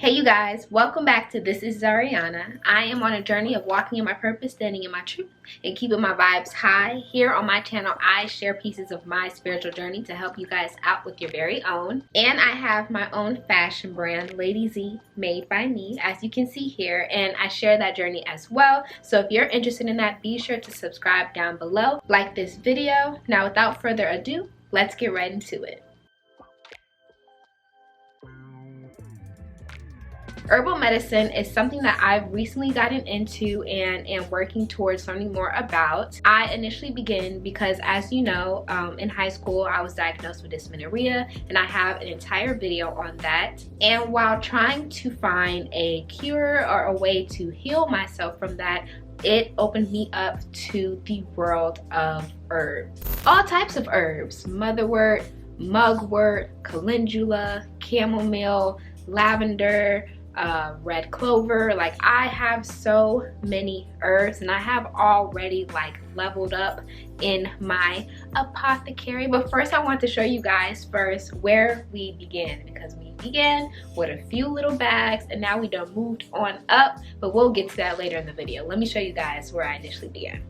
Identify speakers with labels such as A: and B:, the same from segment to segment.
A: Hey you guys, welcome back to This is Zariana. I am on a journey of walking in my purpose, standing in my truth, and keeping my vibes high. Here on my channel, I share pieces of my spiritual journey to help you guys out with your very own. And I have my own fashion brand, Lady Z, made by me, as you can see here, and I share that journey as well. So if you're interested in that, be sure to subscribe down below, like this video. Now without further ado, let's get right into it. Herbal medicine is something that I've recently gotten into and am working towards learning more about. I initially began because, as you know, in high school I was diagnosed with dysmenorrhea, and I have an entire video on that. And while trying to find a cure or a way to heal myself from that, it opened me up to the world of herbs. All types of herbs: motherwort, mugwort, calendula, chamomile, lavender, red clover. Like, I have so many herbs, and I have already leveled up in my apothecary. But first I want to show you guys first where we began, because we began with a few little bags and now we done moved on up, but we'll get to that later in the video. Let me show you guys where I initially began.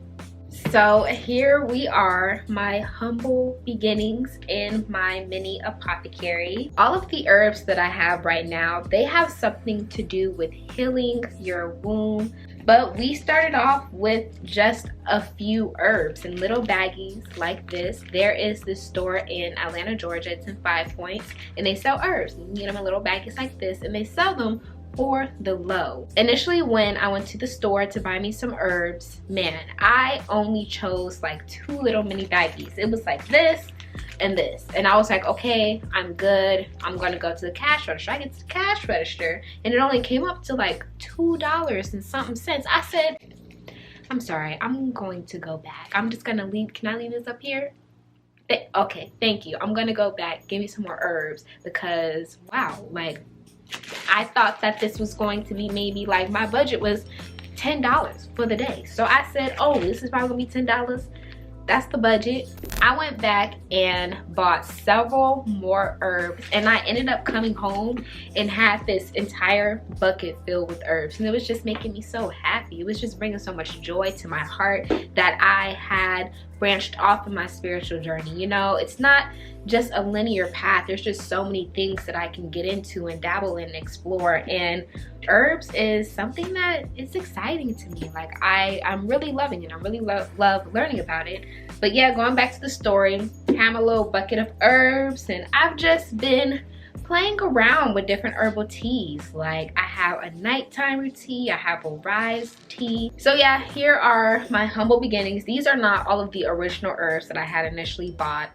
A: So here we are, my humble beginnings in my mini apothecary. All of the herbs that I have right now, they have something to do with healing your womb. But we started off with just a few herbs in little baggies like this. There is this store in Atlanta, Georgia. It's in 5 Points, and they sell herbs. You can get them in little baggies like this, and they sell them for the low. Initially, when I went to the store to buy me some herbs, man, I only chose like 2 little mini baggies. It was like this and this, and I was like, okay, I'm good. I'm gonna go to the cash register. I get to the cash register, and it only came up to like $2 and something cents. I said, I'm sorry, I'm going to go back. I'm just gonna leave. Can I leave this up here? Okay, thank you. I'm gonna go back. Give me some more herbs, because wow, like, I thought that this was going to be maybe like, my budget was $10 for the day. So I said, oh, this is probably gonna be $10. That's the budget. I went back and bought several more herbs, and I ended up coming home and had this entire bucket filled with herbs, and it was just making me so happy. It was just bringing so much joy to my heart that I had branched off of my spiritual journey. You know, it's not just a linear path. There's just so many things that I can get into and dabble in and explore, and herbs is something that is exciting to me. Like, I'm really loving it. I really love learning about it. But yeah, going back to the story, I have a little bucket of herbs, and I've just been playing around with different herbal teas. Like, I have a nighttime tea, I have a rise tea. So yeah, here are my humble beginnings. These are not all of the original herbs that I had initially bought.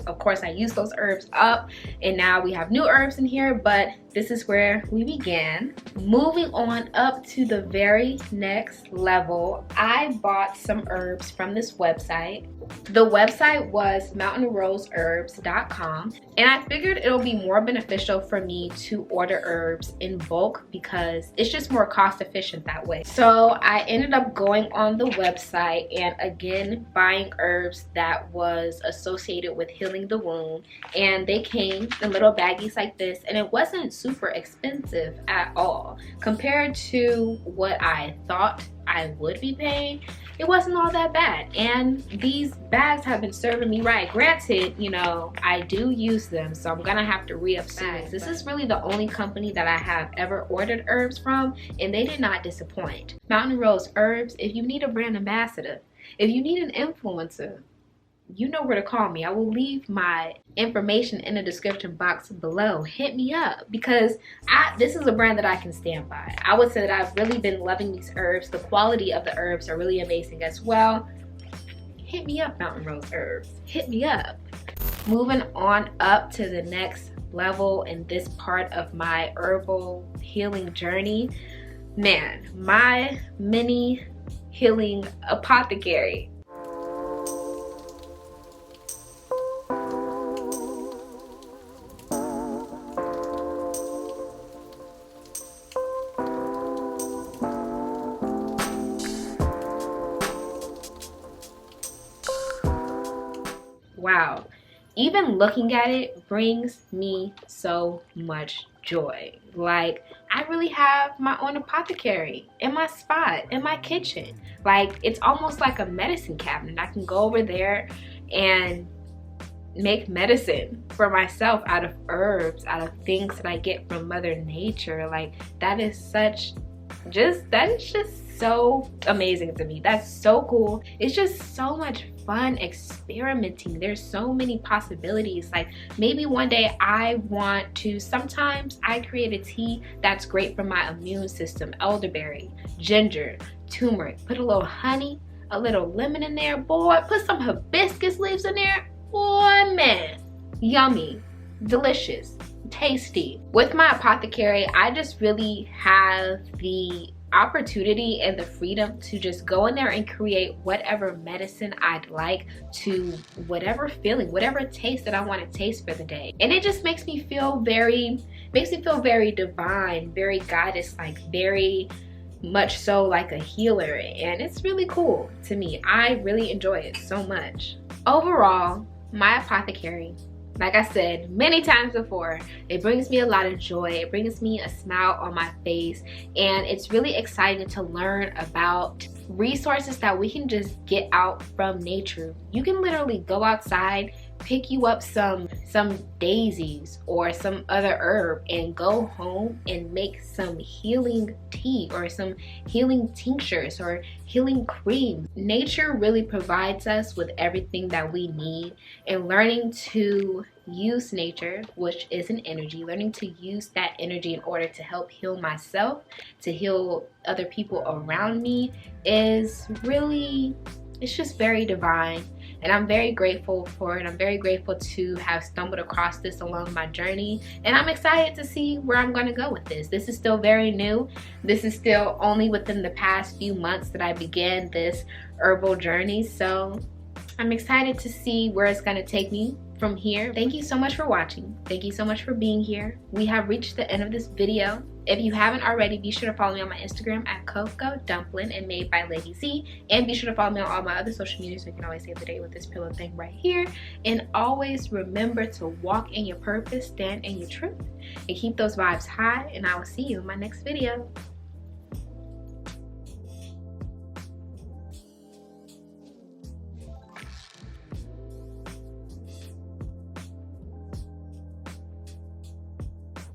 A: Of course, I used those herbs up, and now we have new herbs in here, but this is where we began. Moving on up to the very next level, I bought some herbs from this website. The website was mountainroseherbs.com, and I figured it'll be more beneficial for me to order herbs in bulk because it's just more cost efficient that way. So I ended up going on the website and again buying herbs that was associated with healing the womb, and they came in little baggies like this, and it wasn't super expensive at all compared to what I thought I would be paying. It wasn't all that bad, and these bags have been serving me right. Granted, you know, I do use them, so I'm gonna have to re-up bags. This is really the only company that I have ever ordered herbs from, and they did not disappoint. Mountain Rose Herbs, if you need a brand ambassador, if you need an influencer, you know where to call me. I will leave my information in the description box below. Hit me up, because this is a brand that I can stand by. I would say that I've really been loving these herbs. The quality of the herbs are really amazing as well. Hit me up, Mountain Rose Herbs. Hit me up. Moving on up to the next level in this part of my herbal healing journey. Man, my mini healing apothecary. Wow, even looking at it brings me so much joy. Like, I really have my own apothecary in my spot, in my kitchen. Like, it's almost like a medicine cabinet. I can go over there and make medicine for myself out of herbs, out of things that I get from Mother Nature. Like, that is just so amazing to me. That's so cool. It's just so much fun experimenting. There's so many possibilities. Like, maybe one day I want to, sometimes I create a tea that's great for my immune system. Elderberry, ginger, turmeric, put a little honey, a little lemon in there, boy, put some hibiscus leaves in there, boy, man, yummy, delicious, tasty. With my apothecary, I just really have the opportunity and the freedom to just go in there and create whatever medicine I'd like, to whatever feeling, whatever taste that I want to taste for the day. And it just makes me feel very divine, very goddess-like, very much so like a healer. And it's really cool to me. I really enjoy it so much. Overall, my apothecary, like I said many times before, it brings me a lot of joy. It brings me a smile on my face, and it's really exciting to learn about resources that we can just get out from nature. You can literally go outside, pick you up some daisies or some other herb, and go home and make some healing tea or some healing tinctures or healing cream. Nature really provides us with everything that we need, and learning to use nature, which is an energy, learning to use that energy in order to help heal myself, to heal other people around me, is really, it's just very divine. And I'm very grateful for it. I'm very grateful to have stumbled across this along my journey. And I'm excited to see where I'm going to go with this. This is still very new. This is still only within the past few months that I began this herbal journey. So I'm excited to see where it's going to take me from here. Thank you so much for watching. Thank you so much for being here. We have reached the end of this video. If you haven't already, be sure to follow me on my Instagram at Coco Dumpling and Made by Lady Z. And be sure to follow me on all my other social media so you can always save the day with this pillow thing right here. And always remember to walk in your purpose, stand in your truth, and keep those vibes high. And I will see you in my next video.